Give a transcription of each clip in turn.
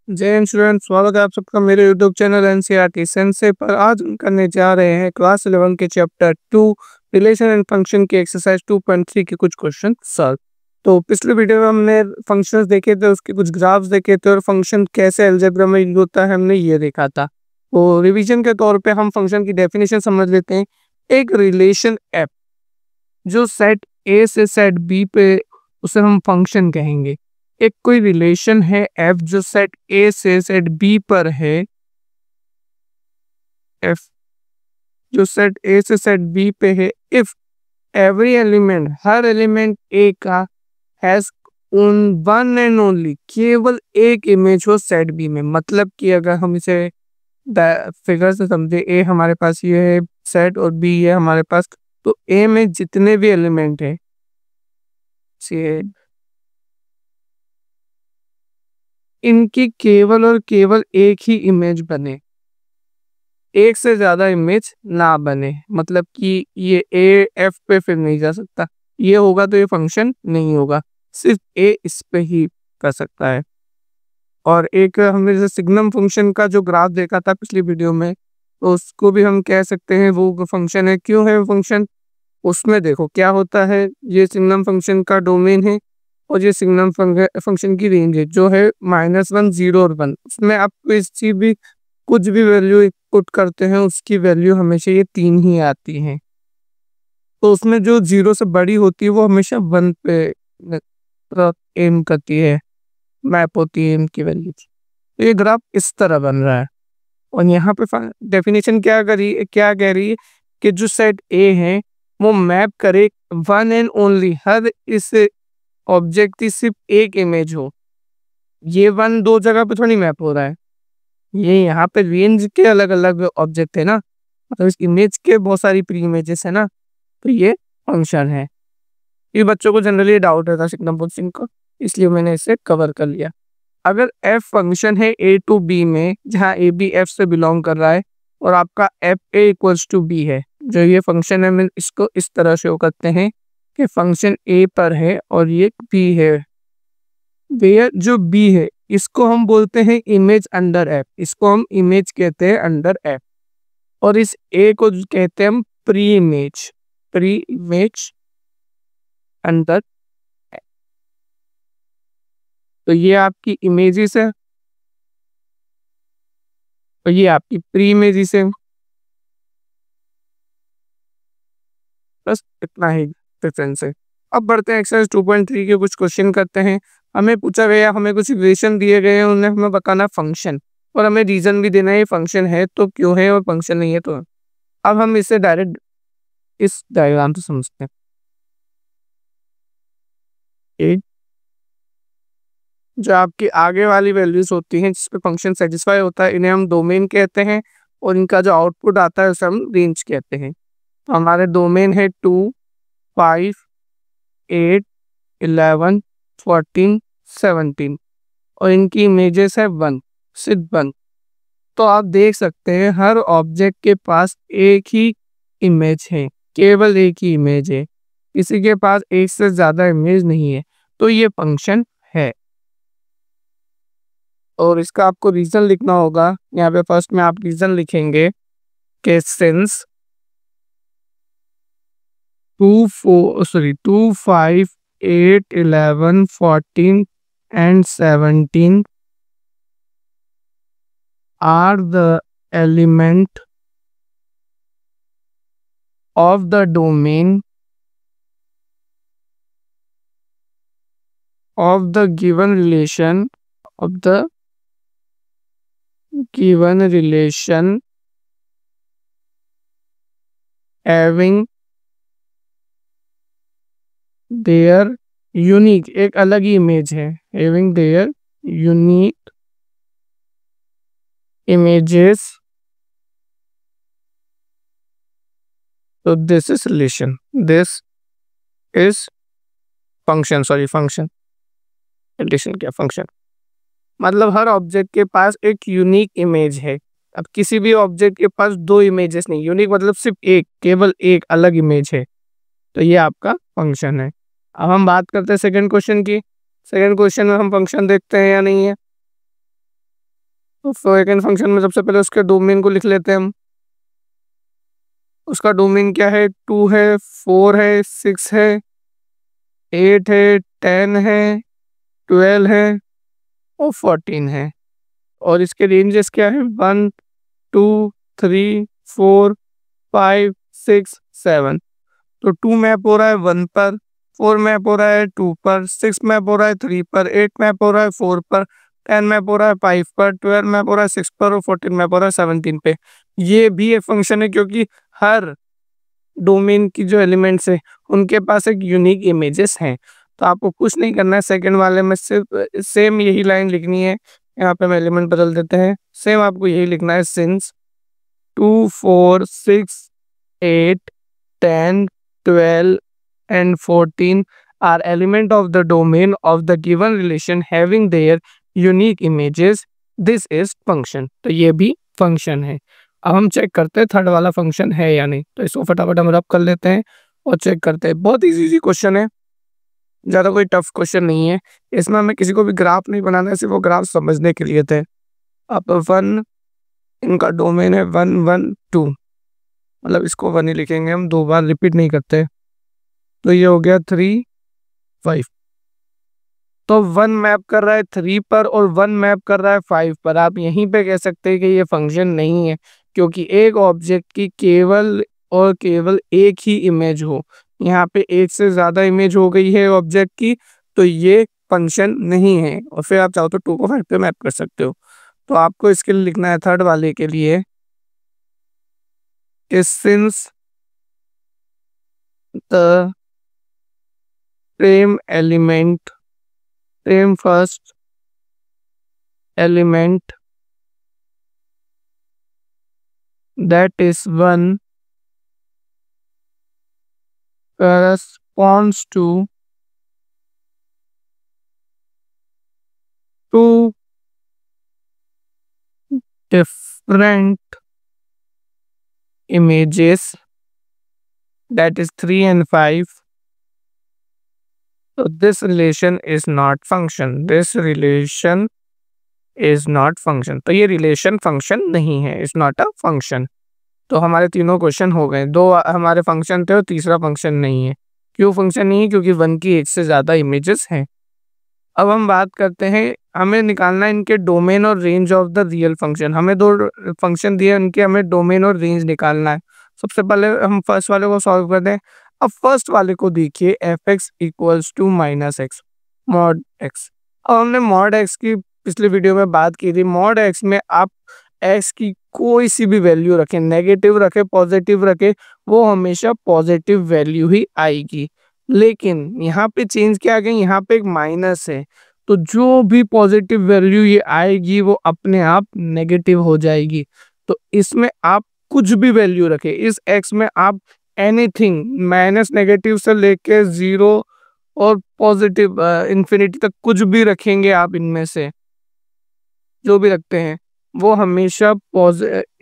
जय हिंद स्टूडेंट, स्वागत है आप सबका मेरे यूट्यूब चैनल एनसीईआरटी सेंसे पर। आज हम करने जा रहे हैं क्लास 11 के चैप्टर 2 रिलेशन एंड फंक्शन के एक्सरसाइज 2.3 के कुछ क्वेश्चन सॉल्व। तो पिछले वीडियो में हमने फंक्शंस देखे थे, उसके कुछ ग्राफ्स देखे थे और फंक्शन कैसे अलजेब्रा में यूज होता है हमने ये देखा था। तो रिवीजन के तौर पे हम फंक्शन की डेफिनेशन समझ लेते हैं। एक रिलेशन एफ जो सेट ए से सेट बी पे, उसे हम फंक्शन कहेंगे। एक कोई रिलेशन है एफ जो सेट ए से सेट बी पर है, एफ जो सेट ए से सेट बी पे है, इफ एवरी एलिमेंट, हर एलिमेंट ए का has own one and only, केवल एक इमेज हो सेट बी में। मतलब कि अगर हम इसे फिगर से समझे, ए हमारे पास ये है सेट और बी है हमारे पास, तो ए में जितने भी एलिमेंट है इनकी केवल और केवल एक ही इमेज बने, एक से ज्यादा इमेज ना बने। मतलब कि ये ए एफ पे फिर नहीं जा सकता, ये होगा तो ये फंक्शन नहीं होगा, सिर्फ ए इस पे ही कर सकता है। और एक हमने जैसे सिग्नम फंक्शन का जो ग्राफ देखा था पिछली वीडियो में, तो उसको भी हम कह सकते हैं वो फंक्शन है। क्यों है वो फंक्शन? उसमें देखो क्या होता है, ये सिग्नम फंक्शन का डोमेन है और ये सिग्नम फंक्शन की रेंज है जो है -1, 0 और 1। उसमें आप किसी भी कुछ भी वैल्यू पुट करते हैं उसकी वैल्यू हमेशा ये 3 ही आती है। तो उसमें जो 0 से बड़ी होती है वो हमेशा 1 पे एम करती है, मैप होती है इनकी वैल्यू। तो ये ग्राफ इस तरह बन रहा है। और यहाँ पे डेफिनेशन क्या कह रही है कि जो सेट ए है वो मैप करे वन एंड ओनली, हर इस ऑब्जेक्ट की सिर्फ एक इमेज हो। ये वन दो जगह पे थोड़ी मैप हो रहा है, ये यहाँ पे रेंज के अलग अलग ऑब्जेक्ट है ना, मतलब इस इमेज के बहुत सारी प्री इमेजेस है ना, तो ये फंक्शन है। ये बच्चों को जनरली डाउट रहता है सिग्नम फंक्शन को, इसलिए मैंने इसे कवर कर लिया। अगर एफ फंक्शन है ए टू बी में, जहाँ ए बी एफ से बिलोंग कर रहा है और आपका F A equals to B है, जो ये फंक्शन है, मैं इसको इस तरह शो करते हैं कि फंक्शन ए पर है और ये बी है। वेयर जो बी है इसको हम बोलते हैं इमेज अंडर एफ, इसको हम इमेज कहते हैं अंडर एफ। और इस ए को कहते हैं हम प्री इमेज अंडर एफ। तो ये आपकी इमेजेस है और ये आपकी प्री इमेजेस है, बस इतना ही डिफरेंस है। अब बढ़ते हैं एक्सरसाइज 2.3 के कुछ क्वेश्चन करते हैं। हमें पूछा गया, हमें कुछ रिलेशन दिए गए हैं, उन्हें हमें बताना फंक्शन, और हमें रीजन भी देना है फंक्शन है तो क्यों है और फंक्शन नहीं है तो। अब हम इसे डायरेक्ट इस डायग्राम से समझते हैं। ए जो आपकी आगे वाली वैल्यूज होती हैं जिसपे फंक्शन सेटिस्फाई होता है, इन्हें हम डोमेन कहते हैं और इनका जो आउटपुट आता है उसे हम रेंज कहते हैं। तो हमारे डोमेन है 2, 5, 8, 11, 14, 17 और इनकी इमेजेस है 1, सिर्फ 1। तो आप देख सकते हैं हर ऑब्जेक्ट के पास एक ही इमेज है, केवल एक ही इमेज है, किसी के पास एक से ज्यादा इमेज नहीं है, तो ये फंक्शन है। और इसका आपको रीजन लिखना होगा। यहाँ पे फर्स्ट में आप रीजन लिखेंगे कि since 2, 5, 8, 11, 14 and 17 are the element of the domain of the given relation having their unique, एक अलग ही इमेज है, having their unique images, so this is relation, this is function, function addition क्या function, मतलब हर object के पास एक unique image है। अब किसी भी ऑब्जेक्ट के पास दो इमेजेस नहीं, यूनिक मतलब सिर्फ एक, केवल एक अलग इमेज है, तो ये आपका फंक्शन है। अब हम बात करते हैं सेकंड क्वेश्चन की। सेकंड क्वेश्चन में हम फंक्शन देखते हैं या नहीं है। तो सेकंड फंक्शन में सबसे पहले उसके डोमेन को लिख लेते हैं हम। उसका डोमेन क्या है, 2 है, 4 है, 6 है, 8 है, 10 है, 12 है और 14 है। और इसके रेंजेस क्या है, 1 2 3 4 5 6 7। तो 2 मैप हो रहा है 1 पर, 4 मैप हो रहा है 2 पर, 6 मैप हो रहा है 3 पर, 8 मैप हो रहा है 4 पर, 10 मैप हो रहा है 5 पर, 12 मैप हो रहा है 6 पर और 14 मैप हो रहा है 17 पे। ये भी एक फंक्शन है क्योंकि हर डोमेन की जो एलिमेंट्स है उनके पास एक यूनिक इमेजेस हैं। तो आपको कुछ नहीं करना है, सेकंड वाले में सिर्फ सेम यही लाइन लिखनी है। यहाँ पे हम एलिमेंट बदल देते हैं, सेम आपको यही लिखना है, since 2 4 6 8 10 12 and 14 are element of the domain of the given relation having their unique images. This is function। तो ये भी फंक्शन है। अब हम चेक करते हैं थर्ड वाला फंक्शन है या नहीं। तो इसको फटाफट हम रब कर लेते हैं और चेक करते हैं। बहुत इजी क्वेश्चन है, ज़्यादा कोई टफ क्वेश्चन नहीं है। इसमें हमें किसी को भी ग्राफ नहीं बनाना है, सिर्फ वो ग्राफ समझने के लिए थे। अब 1 इनका डोमेन है 1 1 2, मतलब इसको 1 ही लिखेंगे हम, 2 बार रिपीट नहीं करते। तो ये हो गया 3 5। तो 1 मैप कर रहा है 3 पर और 1 मैप कर रहा है 5 पर। आप यहीं पे कह सकते हैं कि ये फंक्शन नहीं है, क्योंकि एक ऑब्जेक्ट की केवल और केवल एक ही इमेज हो। यहाँ पे एक से ज़्यादा इमेज हो गई है ऑब्जेक्ट की, तो ये फंक्शन नहीं है। और फिर आप चाहो तो 2 को 5 पे मैप कर सकते हो। तो आपको इसके लिए लिखना है थर्ड वाले के लिए, since the same element, same first element that is 1 corresponds to two different images, that is 3 and 5. So this relation is not function, this relation is not function। तो ये रिलेशन फंक्शन नहीं है, is not a function. तो हमारे तीनों question हो गए, 2 हमारे फंक्शन थे और तीसरा फंक्शन नहीं है। क्यों फंक्शन नहीं है, क्योंकि 1 की एक से ज़्यादा इमेजेस हैं। अब हम बात करते हैं, हमें निकालना है इनके डोमेन और range of the real function. हमें 2 फंक्शन दिए, उनके हमें डोमेन और रेंज निकालना है। सबसे पहले हम फर्स्ट वाले को सॉल्व करते हैं। अब फर्स्ट वाले को देखिए, f x equals to minus x mod x. अब हमने मॉड एक्स की पिछली वीडियो में बात की थी। मॉड एक्स में आप एक्स की कोई सी भी वैल्यू रखें, नेगेटिव रखे पॉजिटिव रखे, वो हमेशा पॉजिटिव वैल्यू ही आएगी। लेकिन यहाँ पे चेंज क्या आ गया, यहाँ पे एक माइनस है, तो जो भी पॉजिटिव वैल्यू ये आएगी वो अपने आप नेगेटिव हो जाएगी। तो इसमें आप कुछ भी वैल्यू रखें, इस एक्स में आप एनीथिंग, माइनस नेगेटिव से लेके 0 और पॉजिटिव इन्फिनिटी तक कुछ भी रखेंगे आप, इनमें से जो भी रखते हैं वो हमेशा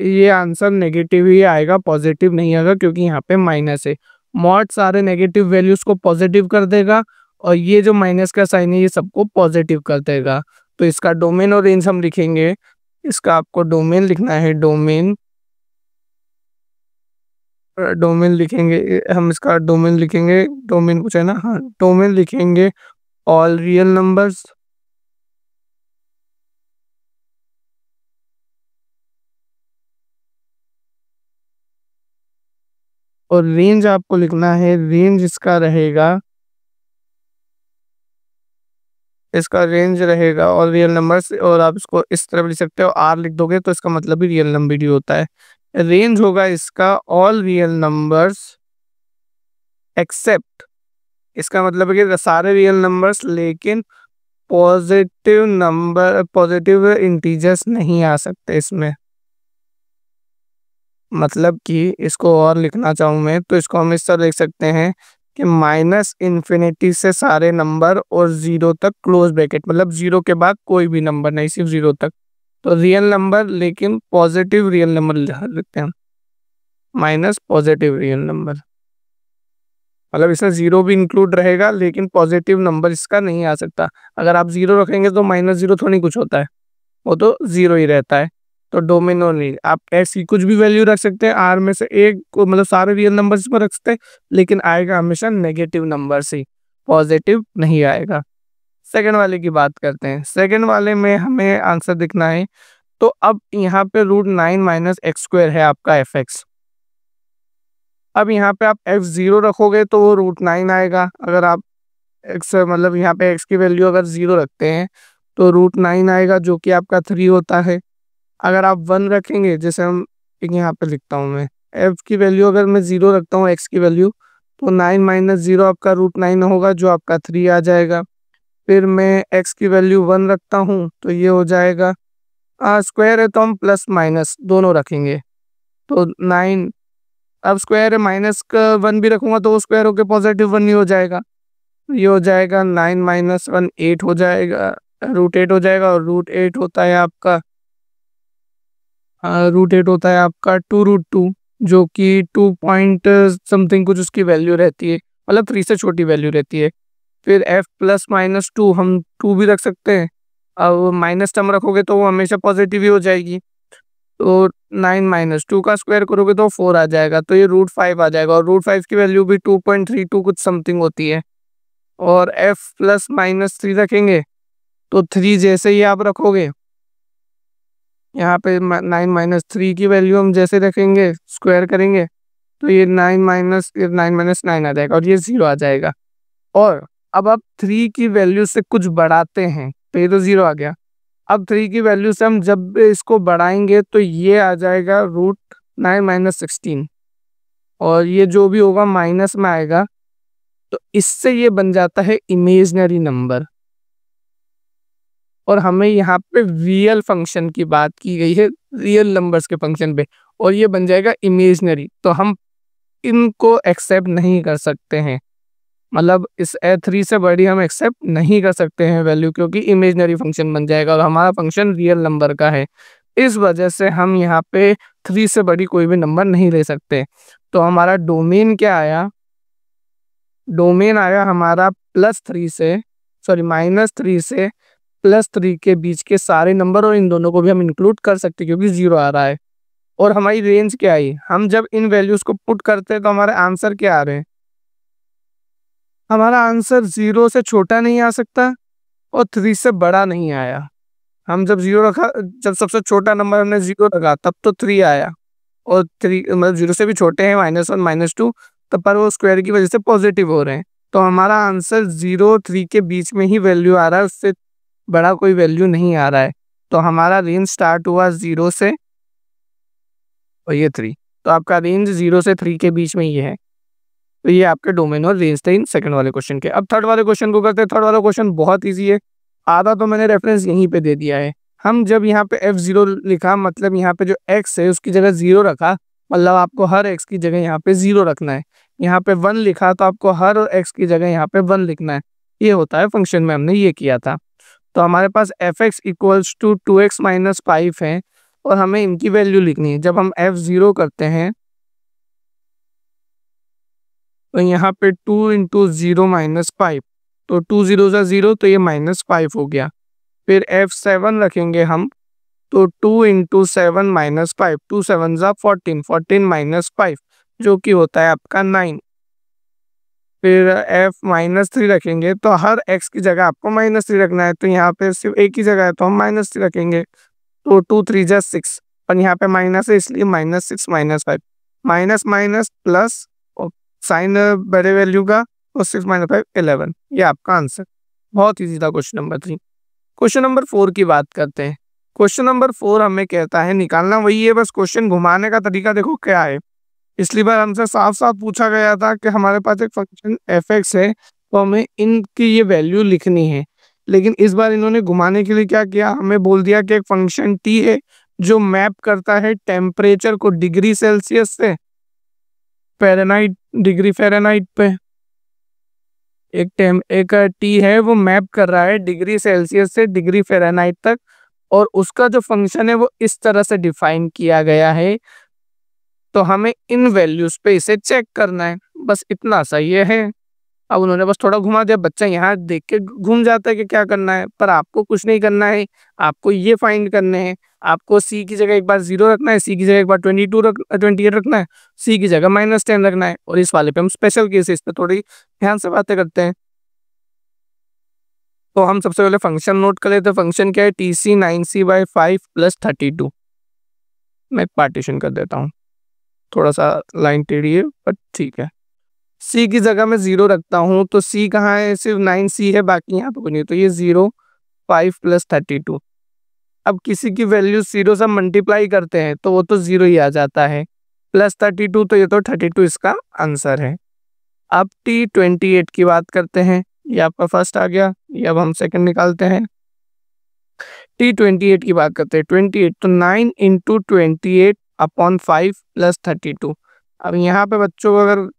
ये आंसर नेगेटिव ही आएगा, पॉजिटिव नहीं आएगा, क्योंकि यहाँ पे माइनस है। मॉड सारे नेगेटिव वैल्यूज को पॉजिटिव कर देगा और ये जो माइनस का साइन है ये सबको पॉजिटिव कर देगा। तो इसका डोमेन और रेंज हम लिखेंगे। इसका आपको डोमेन लिखना है, डोमेन डोमेन लिखेंगे हम, इसका डोमेन लिखेंगे, डोमेन कुछ है ना, हाँ, डोमेन लिखेंगे ऑल रियल नंबर्स, और रेंज आपको लिखना है, रेंज इसका रहेगा, इसका रेंज रहेगा ऑल रियल नंबर्स। और आप इसको इस तरह लिख सकते हो, आर लिख दोगे तो इसका मतलब भी रियल नंबर ही होता है। रेंज होगा इसका ऑल रियल नंबर्स एक्सेप्ट, इसका मतलब है कि सारे रियल नंबर्स, लेकिन पॉजिटिव नंबर, पॉजिटिव इंटीजर्स नहीं आ सकते इसमें। मतलब कि इसको और लिखना चाहूँ मैं तो इसको हम इस तरह लिख सकते हैं कि माइनस इन्फिनिटी से सारे नंबर और 0 तक क्लोज ब्रैकेट, मतलब 0 के बाद कोई भी नंबर नहीं, सिर्फ 0 तक। तो रियल नंबर, लेकिन पॉजिटिव रियल नंबर लिखते हैं, माइनस पॉजिटिव रियल नंबर, मतलब इसमें 0 भी इंक्लूड रहेगा लेकिन पॉजिटिव नंबर इसका नहीं आ सकता। अगर आप 0 रखेंगे तो -0 थोड़ी कुछ होता है। वो तो 0 ही रहता है। तो डोमेन और नहीं, आप एक्स की कुछ भी वैल्यू रख सकते हैं, आर में से एक को मतलब सारे रियल नंबर्स पर रख सकते हैं, लेकिन आएगा हमेशा नेगेटिव नंबर से, पॉजिटिव नहीं आएगा। सेकंड वाले की बात करते हैं। सेकंड वाले में हमें आंसर दिखना है, तो अब यहाँ पे √9 माइनस एक्स स्क्वायर है आपका एफ एक्स। अब यहाँ पे आप f0 रखोगे तो वो √9 आएगा। अगर आप एक्स मतलब यहाँ पे एक्स की वैल्यू अगर 0 रखते हैं तो √9 आएगा, जो कि आपका 3 होता है। अगर आप 1 रखेंगे, जैसे हम एक यहाँ पे लिखता हूँ मैं, f की वैल्यू अगर मैं 0 रखता हूँ x की वैल्यू, तो 9 माइनस 0 आपका √9 होगा, जो आपका 3 आ जाएगा। फिर मैं x की वैल्यू 1 रखता हूँ तो ये हो जाएगा, स्क्वायर है तो हम प्लस माइनस दोनों रखेंगे, तो 9, अब स्क्वायर है माइनस का 1 भी रखूंगा तो वो स्क्वायर होकर पॉजिटिव 1 ही हो जाएगा। ये हो जाएगा 9 माइनस 1 8 हो जाएगा, √8 हो जाएगा। और √8 होता है आपका √2 जो कि 2 पॉइंट समथिंग कुछ उसकी वैल्यू रहती है, मतलब 3 से छोटी वैल्यू रहती है। फिर f प्लस माइनस 2 हम 2 भी रख सकते हैं, अब माइनस टर्म रखोगे तो वो हमेशा पॉजिटिव ही हो जाएगी। तो 9 माइनस 2 का स्क्वायर करोगे तो 4 आ जाएगा, तो ये √5 आ जाएगा। और √5 की वैल्यू भी 2.32 कुछ समथिंग होती है। और f प्लस माइनस 3 रखेंगे तो 3 जैसे ही आप रखोगे, यहाँ पे 9 माइनस 3 की वैल्यू हम जैसे रखेंगे स्क्वायर करेंगे तो ये 9 आ जाएगा और ये 0 आ जाएगा। और अब आप 3 की वैल्यू से कुछ बढ़ाते हैं तो ये तो 0 आ गया। अब 3 की वैल्यू से हम जब इसको बढ़ाएंगे तो ये आ जाएगा √9 माइनस 16, और ये जो भी होगा माइनस में आएगा, तो इससे ये बन जाता है इमेजिनरी नंबर। और हमें यहाँ पे रियल फंक्शन की बात की गई है, रियल नंबर्स के फंक्शन पे, और ये बन जाएगा इमेजिनरी, तो हम इनको एक्सेप्ट नहीं कर सकते हैं। मतलब इस A3 से बड़ी हम एक्सेप्ट नहीं कर सकते हैं वैल्यू, क्योंकि इमेजिनरी फंक्शन बन जाएगा और हमारा फंक्शन रियल नंबर का है। इस वजह से हम यहाँ पे 3 से बड़ी कोई भी नंबर नहीं ले सकते। तो हमारा डोमेन क्या आया, डोमेन आया हमारा +3 से, सॉरी -3 से +3 के बीच के सारे नंबर, और इन दोनों को भी हम इंक्लूड कर सकते हैं क्योंकि 0 आ रहा है। और हमारी रेंज क्या आई, हम जब इन वैल्यूज को पुट करते हैं तो हमारे आंसर क्या आ रहे हैं, हमारा आंसर 0 से छोटा नहीं आ सकता और 3 से बड़ा नहीं आया। हम जब 0 रखा, जब सबसे छोटा नंबर हमने 0 रखा तब तो 3 आया, और 3 मतलब 0 से भी छोटे हैं -1 -2, तब पर वो स्क्वायर की वजह से पॉजिटिव हो रहे हैं। तो हमारा आंसर 0 3 के बीच में ही वैल्यू आ रहा है, उससे बड़ा कोई वैल्यू नहीं आ रहा है। तो हमारा रेंज स्टार्ट हुआ 0 से, और ये 3, तो आपका रेंज 0 से 3 के बीच में ये है। तो ये आपके डोमेन और रेंज थे इन सेकंड वाले क्वेश्चन के। अब थर्ड वाले क्वेश्चन को करते हैं। थर्ड वाला क्वेश्चन बहुत इजी है, आधा तो मैंने रेफरेंस यहीं पे दे दिया है। हम जब यहाँ पे f0 लिखा, मतलब यहाँ पे जो x है उसकी जगह 0 रखा, मतलब आपको हर x की जगह यहाँ पे 0 रखना है। यहाँ पे 1 लिखा तो आपको हर x की जगह यहाँ पे 1 लिखना है। ये होता है फंक्शन में, हमने ये किया था। तो हमारे पास f(x) equals to 2x minus 5 है, और हमें इनकी वैल्यू लिखनी है। जब हम f0 करते हैं तो यहाँ पे 2 इंटू 0 -5, तो 2 0 ज़ा 0, तो ये -5 हो गया। फिर f7 रखेंगे हम, तो 2 इंटू 7 -5, 2 7 ज़ा 14, 14 -5, जो कि होता है आपका 9। फिर f-3 रखेंगे, तो हर x की जगह आपको -3 रखना है, तो यहाँ पे सिर्फ एक ही जगह है तो हम -3 रखेंगे, तो 2 3 ज़ा 6, और यहाँ पे माइनस है इसलिए -6 -5, माइनस माइनस प्लस, साइन बड़े वैल्यू का, तो 6 -5 11। ये आपका आंसर। बहुत ईजी था क्वेश्चन नंबर 3। क्वेश्चन नंबर 4 की बात करते हैं। क्वेश्चन नंबर 4 हमें कहता है, निकालना वही है, बस क्वेश्चन घुमाने का तरीका देखो क्या है। पिछली बार हमसे साफ साफ पूछा गया था कि हमारे पास एक फंक्शन f(x) है, तो हमें इनकी ये वैल्यू लिखनी है। लेकिन इस बार इन्होंने घुमाने के लिए क्या किया, हमें बोल दिया कि एक फंक्शन t है जो मैप करता है टेम्परेचर को डिग्री सेल्सियस से फ़ारेनहाइट, डिग्री फ़ारेनहाइट पे। एक टी है वो मैप कर रहा है डिग्री सेल्सियस से डिग्री फ़ारेनहाइट तक, और उसका जो फंक्शन है वो इस तरह से डिफाइन किया गया है। तो हमें इन वैल्यूज पे इसे चेक करना है, बस इतना सा ये है। अब उन्होंने बस थोड़ा घुमा दिया, बच्चा यहाँ देख के घूम जाता है कि क्या करना है, पर आपको कुछ नहीं करना है, आपको ये फाइंड करने हैं। आपको सी की जगह एक बार 0 रखना है, सी की जगह एक बार 28 रखना है, सी की जगह -10 रखना है। और इस वाले पे हम स्पेशल केस इस पे थोड़ी ध्यान से बातें करते हैं। तो हम सबसे पहले फंक्शन नोट कर लेते हैं। फंक्शन क्या है, TC 9C/5 + 32। मैं पार्टीशन कर देता हूँ, थोड़ा सा लाइन टेढ़ी है बट ठीक है। सी की जगह मैं 0 रखता हूँ, तो सी कहाँ है, सिर्फ 9C है, बाकी यहाँ पे कुछ नहीं। तो ये 0, 5 + 32। अब किसी की वैल्यू 0 से मल्टीप्लाई करते हैं तो वो तो 0 ही आ जाता है, +32, तो ये तो 32 इसका आंसर है। अब T28 की बात करते हैं, ये आपका फर्स्ट आ गया, ये अब हम सेकंड निकालते हैं। T28 की बात करते हैं, 28 तो 9 × 28/5 + 32। अब यहाँ पे बच्चों को अगर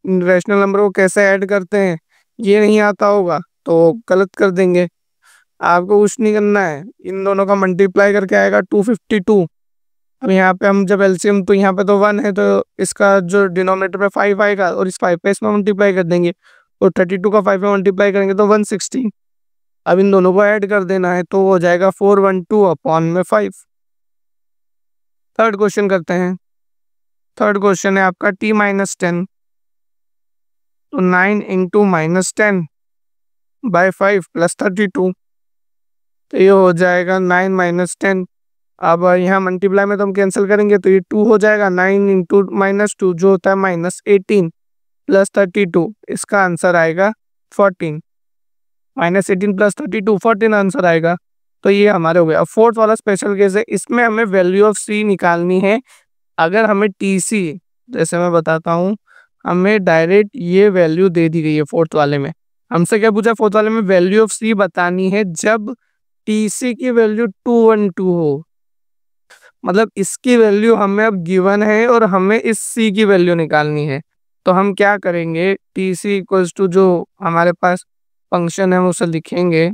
रैशनल नंबर को कैसे ऐड करते हैं ये नहीं आता होगा तो गलत कर देंगे। आपको कुछ नहीं करना है, इन दोनों का मल्टीप्लाई करके आएगा 252। अब यहाँ पे हम जब एलसीएम, तो यहाँ पे तो 1 है, तो इसका जो डिनोमिनेटर पे 5 आएगा और इस 5 पे इसमें मल्टीप्लाई कर देंगे, और 32 का 5 में मल्टीप्लाई करेंगे तो 160। अब इन दोनों को ऐड कर देना है तो हो जाएगा 412/5। थर्ड क्वेश्चन करते हैं। थर्ड क्वेश्चन है आपका T-10, तो 9 × -10/5 + 32, तो ये हो जाएगा 9 - 10। अब यहाँ मल्टीप्लाई में तो हम कैंसिल करेंगे तो ये 2 हो जाएगा, 9 × -2 जो होता है -18 + 32, इसका आंसर आएगा 14। -18 + 32 14 आंसर आएगा। तो ये हमारे हो गया। अब फोर्थ वाला स्पेशल केस है, इसमें हमें वैल्यू ऑफ सी निकालनी है। अगर हमें टीसी, जैसे मैं बताता हूँ, हमें डायरेक्ट ये वैल्यू दे दी गई है फोर्थ वाले में। हमसे क्या पूछा, फोर्थ वाले में वैल्यू ऑफ सी बतानी है जब टीसी की वैल्यू 212 हो। मतलब इसकी वैल्यू हमें अब गिवन है और हमें इस सी की वैल्यू निकालनी है। तो हम क्या करेंगे, टीसी इक्वल्स टू जो हमारे पास फंक्शन है हम उसे लिखेंगे,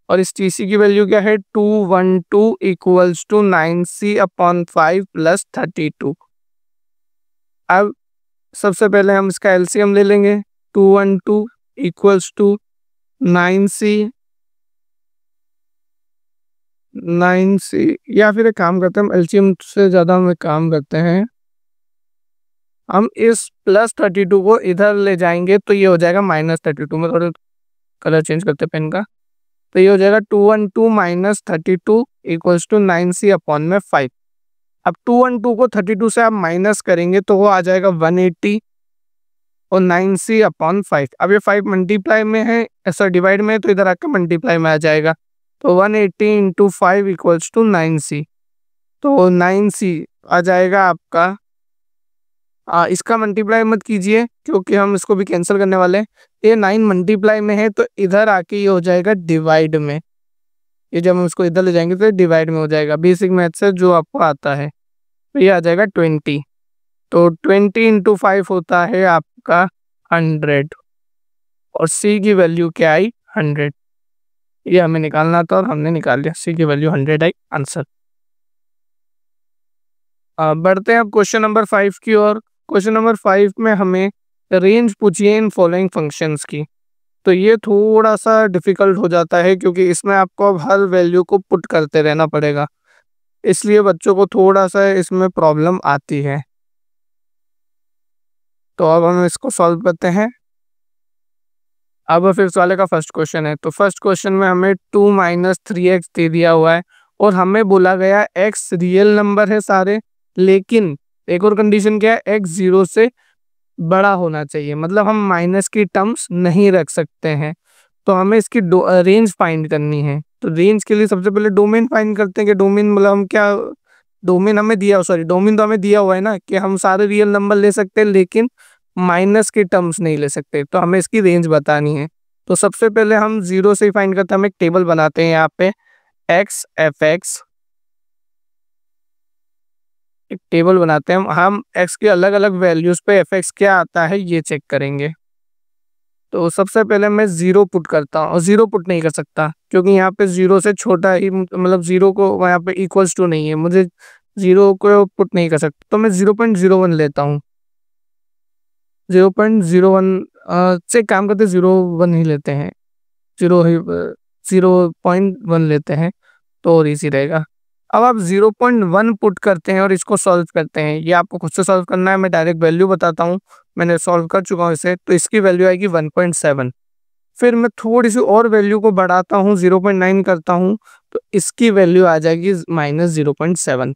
और इस टीसी की वैल्यू क्या है, 212 = 9C/5 + 32। अब सबसे पहले हम इसका एलसीएम ले लेंगे, 212 = 9C, या फिर एक काम करते हैं, हम एलसीएम से ज़्यादा हम एक काम करते हैं, हम इस +32 को इधर ले जाएंगे तो ये हो जाएगा -32 में। थोड़ा कलर चेंज करते हैं पेन का, तो ये हो जाएगा 212 - 32 = 9C/5। अब 212 को 32 से आप माइनस करेंगे तो वो आ जाएगा 180 और 9C/5। अब ये 5 मल्टीप्लाई में है, ऐसा डिवाइड में है, तो इधर आकर मल्टीप्लाई में आ जाएगा। तो 180 × 5 = 9C, तो 9C आ जाएगा आपका। इसका मल्टीप्लाई मत कीजिए क्योंकि हम इसको भी कैंसिल करने वाले हैं। ये 9 मल्टीप्लाई में है तो इधर आके ये हो जाएगा डिवाइड में। ये जब हम इसको इधर ले जाएंगे तो डिवाइड में हो जाएगा, बेसिक मैथ से जो आपको आता है। तो ये आ जाएगा 20, तो 20 × 5 होता है आपका 100, और सी की वैल्यू क्या आई, 100। ये हमें निकालना था और हमने निकाल लिया, सी की वैल्यू 100 आई, आंसर। बढ़ते हैं अब क्वेश्चन नंबर 5 की ओर। क्वेश्चन नंबर 5 में हमें रेंज पूछी है इन फॉलोइंग फंक्शंस की। तो ये थोड़ा सा डिफिकल्ट हो जाता है क्योंकि इसमें आपको अब हर वैल्यू को पुट करते रहना पड़ेगा, इसलिए बच्चों को थोड़ा सा इसमें प्रॉब्लम आती है। तो अब हम इसको सॉल्व करते हैं। अब फिर वाले का फर्स्ट क्वेश्चन है, तो फर्स्ट क्वेश्चन में हमें 2 - 3x दे दिया हुआ है और हमें बोला गया x रियल नंबर है सारे, लेकिन एक और कंडीशन क्या है, x 0 से बड़ा होना चाहिए, मतलब हम माइनस की टर्म्स नहीं रख सकते हैं। तो हमें इसकी रेंज फाइंड करनी है। तो रेंज के लिए सबसे पहले डोमेन फाइंड करते हैं कि डोमेन मतलब हम क्या, डोमेन हमें दिया, सॉरी डोमेन तो हमें दिया हुआ है ना कि हम सारे रियल नंबर ले सकते हैं लेकिन माइनस की टर्म्स नहीं ले सकते। तो हमें इसकी रेंज बतानी है। तो सबसे पहले हम 0 से ही फाइंड करते हैं। हम एक टेबल बनाते हैं यहाँ पे, x f(x), एक टेबल बनाते हैं। हम x के अलग अलग वैल्यूज पे f(x) क्या आता है ये चेक करेंगे। तो सबसे पहले मैं 0 पुट करता हूँ, और 0 पुट नहीं कर सकता क्योंकि यहाँ पे 0 से छोटा ही, मतलब 0 को यहाँ पे इक्वल्स टू नहीं है, मुझे 0 को पुट नहीं कर सकता। तो मैं 0.01 लेता हूँ। 0.01 से काम करते 0.1 ही लेते हैं, 0.1 लेते हैं तो और इजी रहेगा। अब आप 0.1 पुट करते हैं और इसको सॉल्व करते हैं, ये आपको खुद से सॉल्व करना है, मैं डायरेक्ट वैल्यू बताता हूँ, मैंने सॉल्व कर चुका हूँ इसे, तो इसकी वैल्यू आएगी 1.7। फिर मैं थोड़ी सी और वैल्यू को बढ़ाता हूँ, 0.9 करता हूँ, तो इसकी वैल्यू आ जाएगी -0.7।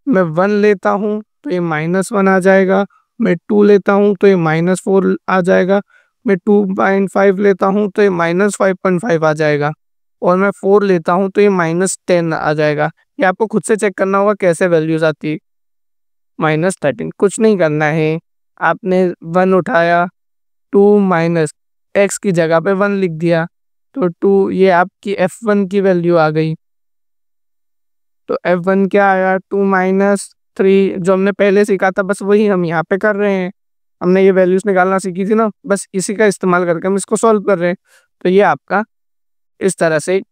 मैं 1 लेता हूँ तो ये -1 आ जाएगा, मैं 2 लेता हूँ तो ये -4 आ जाएगा, मैं 2.5 लेता हूँ तो ये -5.5 आ जाएगा, और मैं 4 लेता हूँ तो ये -10 आ जाएगा। ये आपको खुद से चेक करना होगा कैसे वैल्यूज आती है। -13 कुछ नहीं करना है, आपने 1 उठाया, 2 माइनस एक्स की जगह पे 1 लिख दिया, तो 2 ये आपकी f1 की वैल्यू आ गई। तो f1 क्या आया, 2 - 3, जो हमने पहले सीखा था बस वही हम यहाँ पे कर रहे हैं। हमने ये वैल्यूज निकालना सीखी थी ना, बस इसी का इस्तेमाल करके हम इसको सॉल्व कर रहे हैं। तो ये आपका इस तरह से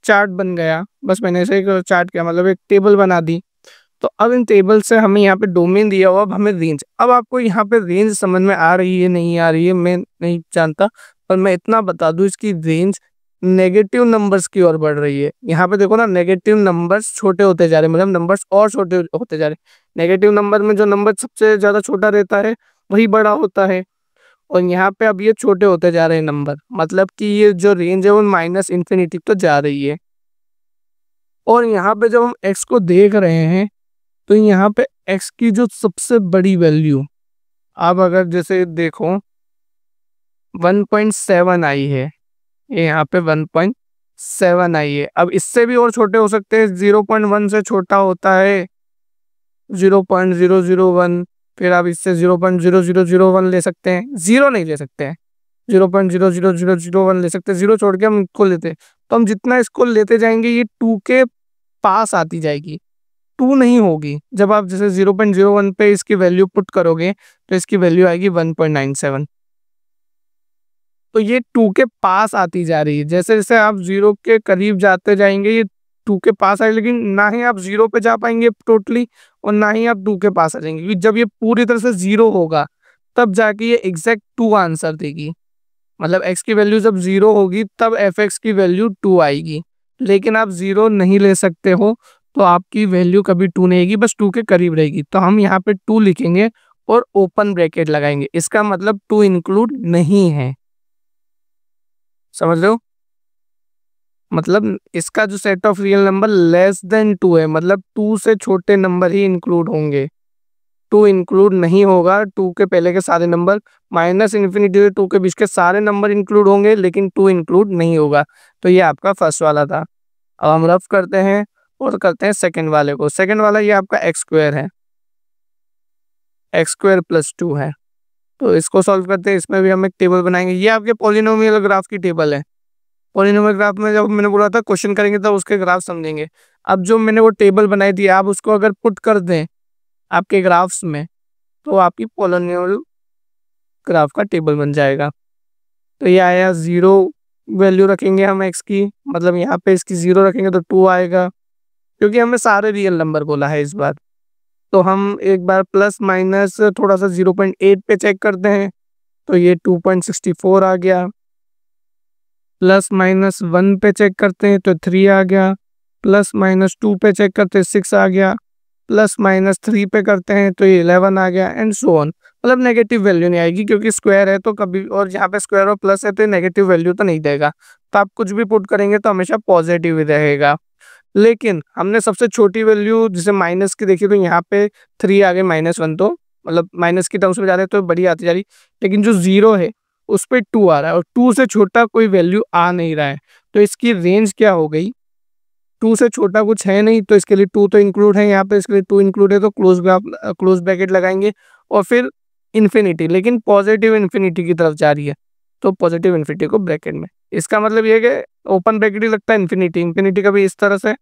चार्ट बन गया, बस मैंने इसे एक चार्ट किया, मतलब एक टेबल बना दी। तो अब इन टेबल से हमें यहाँ पे डोमेन दिया हुआ, अब हमें रेंज, अब आपको यहाँ पे रेंज समझ में आ रही है नहीं आ रही है मैं नहीं जानता, पर मैं इतना बता दूं इसकी रेंज नेगेटिव नंबर्स की ओर बढ़ रही है। यहाँ पे देखो ना, नेगेटिव नंबर्स छोटे होते जा रहे हैं, मतलब नंबर्स और छोटे होते जा रहे हैं। नेगेटिव नंबर में जो नंबर सबसे ज्यादा छोटा रहता है वही बड़ा होता है, और यहाँ पे अब ये छोटे होते जा रहे हैं नंबर, मतलब कि ये जो रेंज है वो -इन्फिनिटी तो जा रही है। और यहाँ पे जब हम एक्स को देख रहे हैं तो यहाँ पे x की जो सबसे बड़ी वैल्यू, आप अगर जैसे देखो 1.7 आई है, ये यहाँ पे 1.7 आई है। अब इससे भी और छोटे हो सकते हैं, 0.1 से छोटा होता है 0.001, फिर आप इससे 0.0001 ले सकते हैं, जीरो नहीं ले सकते हैं, 0.00001 ले सकते हैं, जीरो छोड़ के हम इसको लेते हैं। तो हम जितना इसको लेते जाएंगे ये 2 के पास आती जाएगी, 2 नहीं होगी। जब आप जैसे 0.01 पे इसकी वैल्यू पुट करोगे तो इसकी वैल्यू आएगी 1.97। तो ये 2 के पास आती जा रही है, जैसे जैसे आप 0 के करीब जाते जाएंगे ये 2 के पास आए, लेकिन ना ही आप 0 पे जा पाएंगे टोटली और ना ही आप 2 के पास आ जाएंगे, क्योंकि जब ये पूरी तरह से 0 होगा तब जाके ये एग्जैक्ट 2 आंसर देगी। मतलब x की वैल्यू जब 0 होगी तब fx की वैल्यू 2 आएगी, लेकिन आप 0 नहीं ले सकते हो तो आपकी वैल्यू कभी 2 नहीं आएगी, बस 2 के करीब रहेगी। तो हम यहाँ पे 2 लिखेंगे और ओपन ब्रैकेट लगाएंगे, इसका मतलब 2 इंक्लूड नहीं है, समझ रहे हो? मतलब इसका जो set of real number less than 2 है, मतलब 2 से छोटे नंबर ही इंक्लूड होंगे, 2 इंक्लूड नहीं होगा। 2 के पहले के सारे नंबर, -इन्फिनिटी से 2 के बीच के सारे नंबर इंक्लूड होंगे, लेकिन 2 इंक्लूड नहीं होगा। तो ये आपका फर्स्ट वाला था। अब हम रफ करते हैं और करते हैं सेकंड वाले को। सेकंड वाला ये आपका एक्स स्क्वायर है, x² + 2 है। तो इसको सॉल्व करते हैं, इसमें भी हम एक टेबल बनाएंगे। ये आपके पॉलिनोमियल ग्राफ की टेबल है। पॉलिनोमियल ग्राफ में जब मैंने बोला था क्वेश्चन करेंगे तो उसके ग्राफ समझेंगे। अब जो मैंने वो टेबल बनाई थी, आप उसको अगर पुट कर दें आपके ग्राफ्स में तो आपकी पॉलिनोमियल ग्राफ का टेबल बन जाएगा। तो ये आया 0, वैल्यू रखेंगे हम x की, मतलब यहाँ पे इसकी 0 रखेंगे तो 2 आएगा, क्योंकि हमें सारे रियल नंबर बोला है इस बार। तो हम एक बार प्लस माइनस थोड़ा सा 0.8 पे चेक करते हैं, तो ये 2.64 आ गया। +-1 पे चेक करते हैं तो 3 आ गया। +-2 पे चेक करते हैं 6 आ गया। +-3 पे करते हैं तो ये 11 आ गया, एंड सो ऑन। मतलब नेगेटिव वैल्यू नहीं आएगी, क्योंकि स्क्वायर है तो कभी, और यहाँ पे स्क्वायर और प्लस है तो नेगेटिव वैल्यू तो नहीं देगा। तो आप कुछ भी पुट करेंगे तो हमेशा पॉजिटिव ही रहेगा। लेकिन हमने सबसे छोटी वैल्यू जिसे माइनस की देखी, तो यहाँ पे 3 आ गए, -1 तो मतलब माइनस की टर्म्स में जा रहे हैं तो बड़ी आती जा रही, लेकिन जो 0 है उस पे 2 आ रहा है और 2 से छोटा कोई वैल्यू आ नहीं रहा है। तो इसकी रेंज क्या हो गई, 2 से छोटा कुछ है नहीं, तो इसके लिए 2 तो इंक्लूड है यहाँ पे, इसके लिए 2 इंक्लूड है, तो क्लोज ब्रैकेट लगाएंगे और फिर इन्फिनिटी, लेकिन पॉजिटिव इन्फिनिटी की तरफ जा रही है, तो पॉजिटिव इन्फिनिटी को ब्रैकेट में। इसका मतलब ये है कि ओपन ब्रैकेट ही लगता है इन्फिनिटी, इन्फिनिटी का भी इस तरह से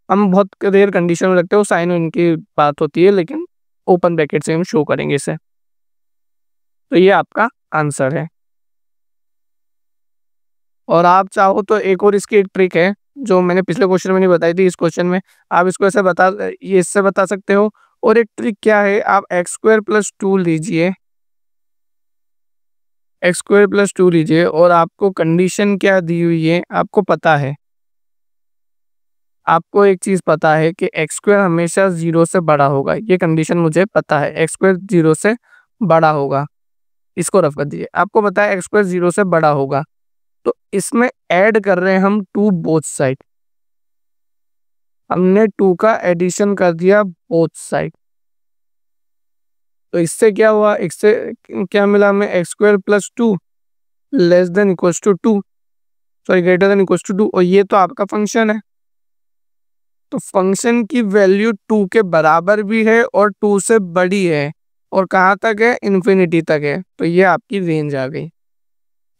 हम बहुत रेयर कंडीशन में रखते हो, साइन इनकी बात होती है, लेकिन ओपन ब्रैकेट से हम शो करेंगे इसे। तो ये आपका आंसर है। और आप चाहो तो एक और इसकी एक ट्रिक है जो मैंने पिछले क्वेश्चन में नहीं बताई थी, इस क्वेश्चन में आप इसको ऐसे ये इससे बता सकते हो। और एक ट्रिक क्या है, आप x² + 2 लीजिए, एक्स स्क्वायर प्लस 2 लीजिए और आपको कंडीशन क्या दी हुई है आपको पता है। आपको एक चीज़ पता है कि एक्स स्क्वायर हमेशा 0 से बड़ा होगा, ये कंडीशन मुझे पता है, एक्स स्क्वायर 0 से बड़ा होगा। इसको रफ कर दीजिए, आपको पता है एक्स स्क्वायर 0 से बड़ा होगा, तो इसमें ऐड कर रहे हैं हम 2 बोथ साइड। हमने 2 का एडिशन कर दिया बोथ साइड, तो इससे क्या हुआ, इससे क्या मिला हमें, x square plus 2 less than equals to 2, sorry greater than equals to 2, और ये तो आपका फंक्शन है। तो फंक्शन की वैल्यू 2 के बराबर भी है और 2 से बड़ी है, और कहाँ तक है, इन्फिनिटी तक है, तो ये आपकी रेंज आ गई।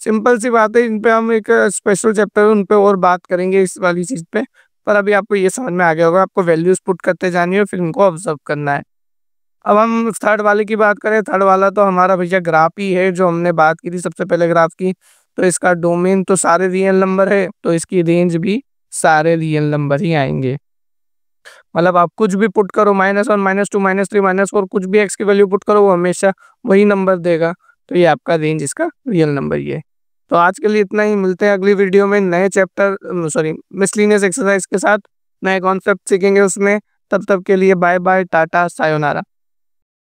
सिंपल सी बात है, इन पे हम एक स्पेशल चैप्टर उन पे और बात करेंगे इस वाली चीज़ पे, पर अभी आपको ये समझ में आ गया होगा, आपको वैल्यूज पुट करते जानी है फिर इनको ऑब्जर्व करना है। अब हम थर्ड वाले की बात करें, थर्ड वाला तो हमारा भैया ग्राफ ही है, जो हमने बात की थी सबसे पहले ग्राफ की। तो इसका डोमेन तो सारे रियल नंबर है, तो इसकी रेंज भी सारे रियल नंबर ही आएंगे। मतलब आप कुछ भी पुट करो, -1 -2 -3 -4, कुछ भी एक्स की वैल्यू पुट करो वो हमेशा वही नंबर देगा, तो ये आपका रेंज इसका रियल नंबर ही है। तो आज के लिए इतना ही, मिलते हैं अगली वीडियो में नए चैप्टर, सॉरी मिसलिनियस एक्सरसाइज के साथ, नए कॉन्सेप्ट सीखेंगे उसमें। तब तक के लिए बाय बाय, टाटा, सायोनारा।